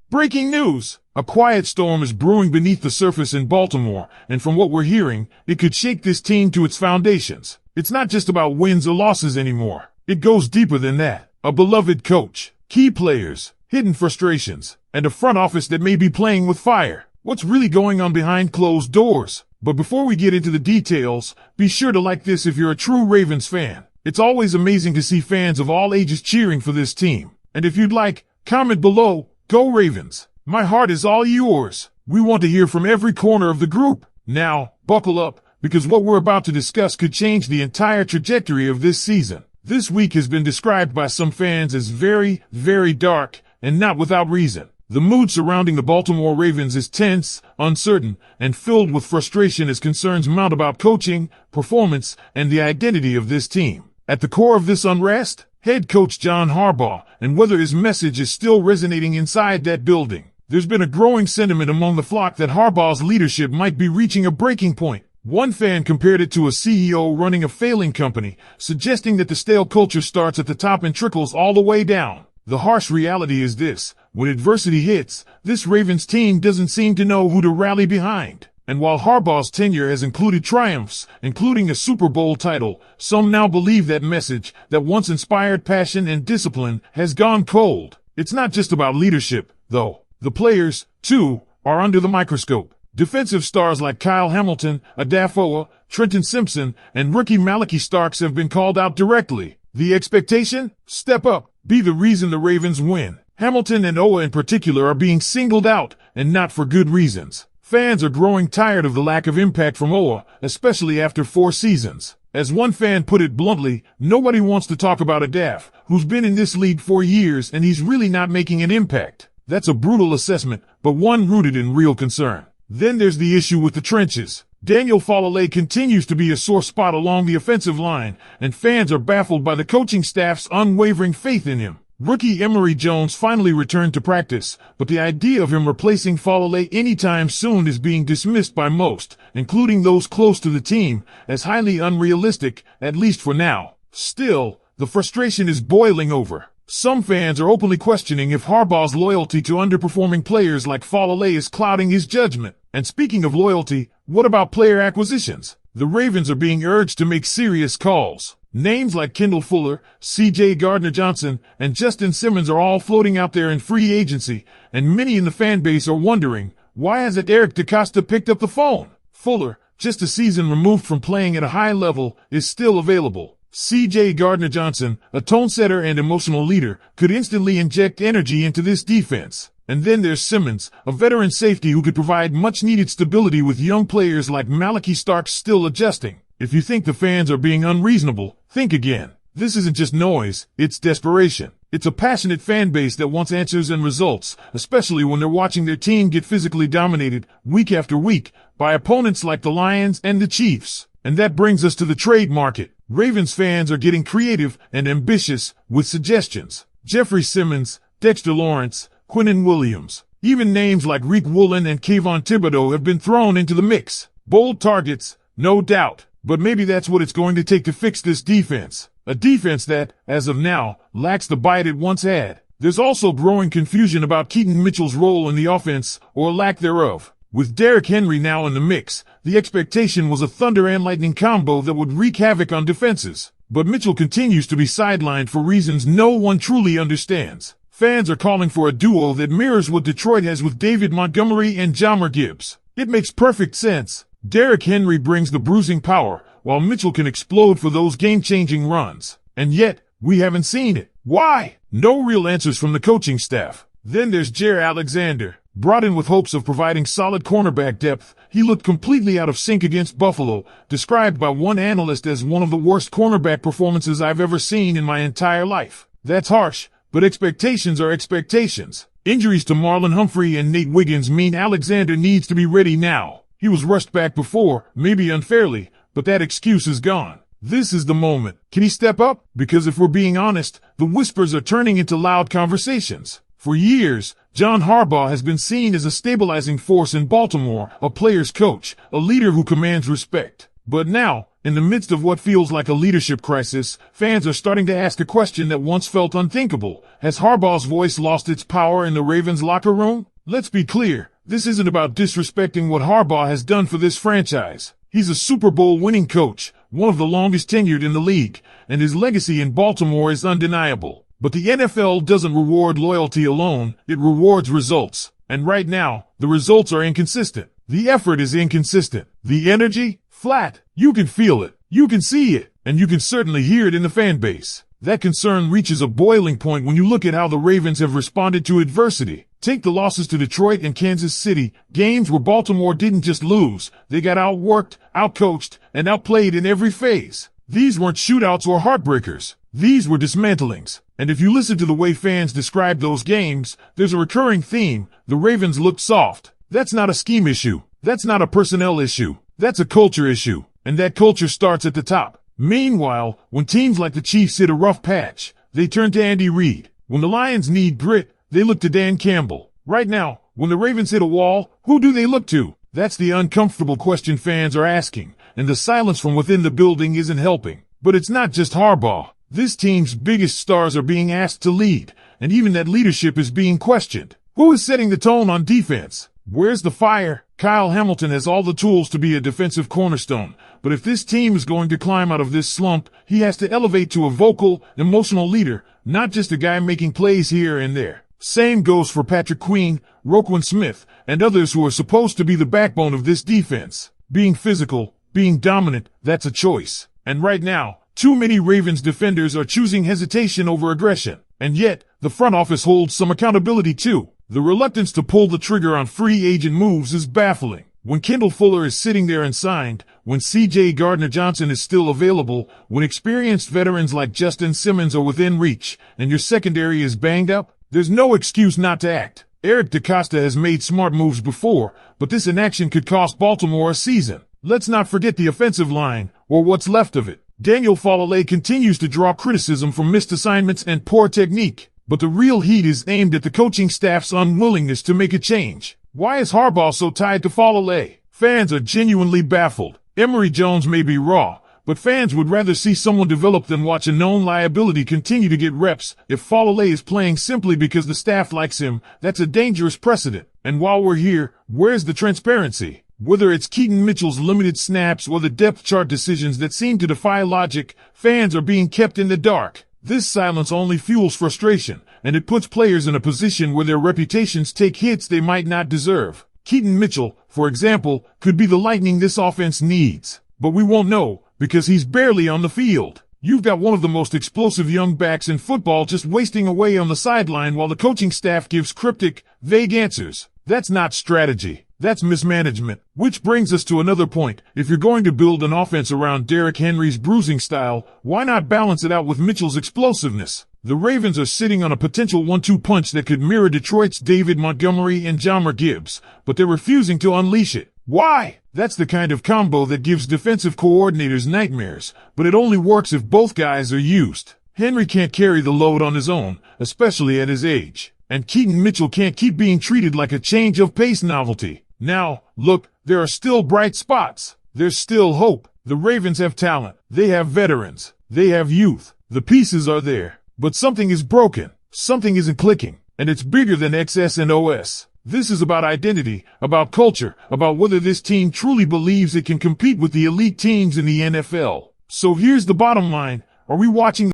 Breaking news! A quiet storm is brewing beneath the surface in Baltimore, and from what we're hearing, it could shake this team to its foundations. It's not just about wins or losses anymore. It goes deeper than that. A beloved coach, key players, hidden frustrations, and a front office that may be playing with fire. What's really going on behind closed doors? But before we get into the details, be sure to like this if you're a true Ravens fan. It's always amazing to see fans of all ages cheering for this team. And if you'd like, comment below. Go Ravens! My heart is all yours. We want to hear from every corner of the group. Now, buckle up, because what we're about to discuss could change the entire trajectory of this season. This week has been described by some fans as very, very dark, and not without reason. The mood surrounding the Baltimore Ravens is tense, uncertain, and filled with frustration as concerns mount about coaching, performance, and the identity of this team. At the core of this unrest, head coach John Harbaugh, and whether his message is still resonating inside that building. There's been a growing sentiment among the flock that Harbaugh's leadership might be reaching a breaking point. One fan compared it to a CEO running a failing company, suggesting that the stale culture starts at the top and trickles all the way down. The harsh reality is this: when adversity hits, this Ravens team doesn't seem to know who to rally behind. And while Harbaugh's tenure has included triumphs, including a Super Bowl title, some now believe that message, that once inspired passion and discipline, has gone cold. It's not just about leadership, though. The players, too, are under the microscope. Defensive stars like Kyle Hamilton, Adafoa, Trenton Simpson, and rookie Malachi Starks have been called out directly. The expectation? Step up. Be the reason the Ravens win. Hamilton and Owa in particular are being singled out, and not for good reasons. Fans are growing tired of the lack of impact from Owa, especially after 4 seasons. As one fan put it bluntly, nobody wants to talk about Adaf, who's been in this league for years and he's really not making an impact. That's a brutal assessment, but one rooted in real concern. Then there's the issue with the trenches. Daniel Falele continues to be a sore spot along the offensive line, and fans are baffled by the coaching staff's unwavering faith in him. Rookie Emory Jones finally returned to practice, but the idea of him replacing Falele anytime soon is being dismissed by most, including those close to the team, as highly unrealistic, at least for now. Still, the frustration is boiling over. Some fans are openly questioning if Harbaugh's loyalty to underperforming players like Falele is clouding his judgment. And speaking of loyalty, what about player acquisitions? The Ravens are being urged to make serious calls. Names like Kendall Fuller, C.J. Gardner-Johnson, and Justin Simmons are all floating out there in free agency, and many in the fan base are wondering, why hasn't Eric DeCosta picked up the phone? Fuller, just a season removed from playing at a high level, is still available. C.J. Gardner-Johnson, a tone-setter and emotional leader, could instantly inject energy into this defense. And then there's Simmons, a veteran safety who could provide much-needed stability with young players like Malachi Starks still adjusting. If you think the fans are being unreasonable, think again. This isn't just noise, it's desperation. It's a passionate fan base that wants answers and results, especially when they're watching their team get physically dominated, week after week, by opponents like the Lions and the Chiefs. And that brings us to the trade market. Ravens fans are getting creative and ambitious with suggestions. Jeffrey Simmons, Dexter Lawrence, Quinnen Williams. Even names like Reek Woolen and Kayvon Thibodeau have been thrown into the mix. Bold targets, no doubt. But maybe that's what it's going to take to fix this defense. A defense that, as of now, lacks the bite it once had. There's also growing confusion about Keaton Mitchell's role in the offense, or lack thereof. With Derrick Henry now in the mix, the expectation was a thunder and lightning combo that would wreak havoc on defenses. But Mitchell continues to be sidelined for reasons no one truly understands. Fans are calling for a duo that mirrors what Detroit has with David Montgomery and Jahmyr Gibbs. It makes perfect sense. Derrick Henry brings the bruising power, while Mitchell can explode for those game-changing runs. And yet, we haven't seen it. Why? No real answers from the coaching staff. Then there's Jaire Alexander. Brought in with hopes of providing solid cornerback depth, he looked completely out of sync against Buffalo, described by one analyst as one of the worst cornerback performances I've ever seen in my entire life. That's harsh, but expectations are expectations. Injuries to Marlon Humphrey and Nate Wiggins mean Alexander needs to be ready now. He was rushed back before, maybe unfairly, but that excuse is gone. This is the moment. Can he step up? Because if we're being honest, the whispers are turning into loud conversations. For years, John Harbaugh has been seen as a stabilizing force in Baltimore, a player's coach, a leader who commands respect. But now, in the midst of what feels like a leadership crisis, fans are starting to ask a question that once felt unthinkable. Has Harbaugh's voice lost its power in the Ravens locker room? Let's be clear, this isn't about disrespecting what Harbaugh has done for this franchise. He's a Super Bowl winning coach, one of the longest tenured in the league, and his legacy in Baltimore is undeniable. But the NFL doesn't reward loyalty alone, it rewards results. And right now, the results are inconsistent. The effort is inconsistent. The energy? Flat. You can feel it. You can see it. And you can certainly hear it in the fan base. That concern reaches a boiling point when you look at how the Ravens have responded to adversity. Take the losses to Detroit and Kansas City, games where Baltimore didn't just lose, they got outworked, outcoached, and outplayed in every phase. These weren't shootouts or heartbreakers. These were dismantlings. And if you listen to the way fans describe those games, there's a recurring theme. The Ravens looked soft. That's not a scheme issue. That's not a personnel issue. That's a culture issue. And that culture starts at the top. Meanwhile, when teams like the Chiefs hit a rough patch, they turn to Andy Reid. When the Lions need grit, they look to Dan Campbell. Right now, when the Ravens hit a wall, who do they look to? That's the uncomfortable question fans are asking, and the silence from within the building isn't helping. But it's not just Harbaugh. This team's biggest stars are being asked to lead, and even that leadership is being questioned. Who is setting the tone on defense? Where's the fire? Kyle Hamilton has all the tools to be a defensive cornerstone, but if this team is going to climb out of this slump, he has to elevate to a vocal, emotional leader, not just a guy making plays here and there. Same goes for Patrick Queen, Roquan Smith, and others who are supposed to be the backbone of this defense. Being physical, being dominant, that's a choice. And right now, too many Ravens defenders are choosing hesitation over aggression. And yet, the front office holds some accountability too. The reluctance to pull the trigger on free agent moves is baffling. When Kendall Fuller is sitting there unsigned, when C.J. Gardner-Johnson is still available, when experienced veterans like Justin Simmons are within reach, and your secondary is banged up, there's no excuse not to act. Eric DeCosta has made smart moves before, but this inaction could cost Baltimore a season. Let's not forget the offensive line, or what's left of it. Daniel Falale continues to draw criticism for missed assignments and poor technique. But the real heat is aimed at the coaching staff's unwillingness to make a change. Why is Harbaugh so tied to Falale? Fans are genuinely baffled. Emory Jones may be raw, but fans would rather see someone develop than watch a known liability continue to get reps. If Falale is playing simply because the staff likes him, that's a dangerous precedent. And while we're here, where's the transparency? Whether it's Keaton Mitchell's limited snaps or the depth chart decisions that seem to defy logic, fans are being kept in the dark. This silence only fuels frustration, and it puts players in a position where their reputations take hits they might not deserve. Keaton Mitchell, for example, could be the lightning this offense needs. But we won't know, because he's barely on the field. You've got one of the most explosive young backs in football just wasting away on the sideline while the coaching staff gives cryptic, vague answers. That's not strategy. That's mismanagement. Which brings us to another point. If you're going to build an offense around Derrick Henry's bruising style, why not balance it out with Mitchell's explosiveness? The Ravens are sitting on a potential 1-2 punch that could mirror Detroit's David Montgomery and Jahmyr Gibbs, but they're refusing to unleash it. Why? That's the kind of combo that gives defensive coordinators nightmares, but it only works if both guys are used. Henry can't carry the load on his own, especially at his age. And Keaton Mitchell can't keep being treated like a change of pace novelty. Now, look, there are still bright spots. There's still hope. The Ravens have talent. They have veterans. They have youth. The pieces are there. But something is broken. Something isn't clicking. And it's bigger than XS and OS. This is about identity, about culture, about whether this team truly believes it can compete with the elite teams in the NFL. So here's the bottom line. Are we watching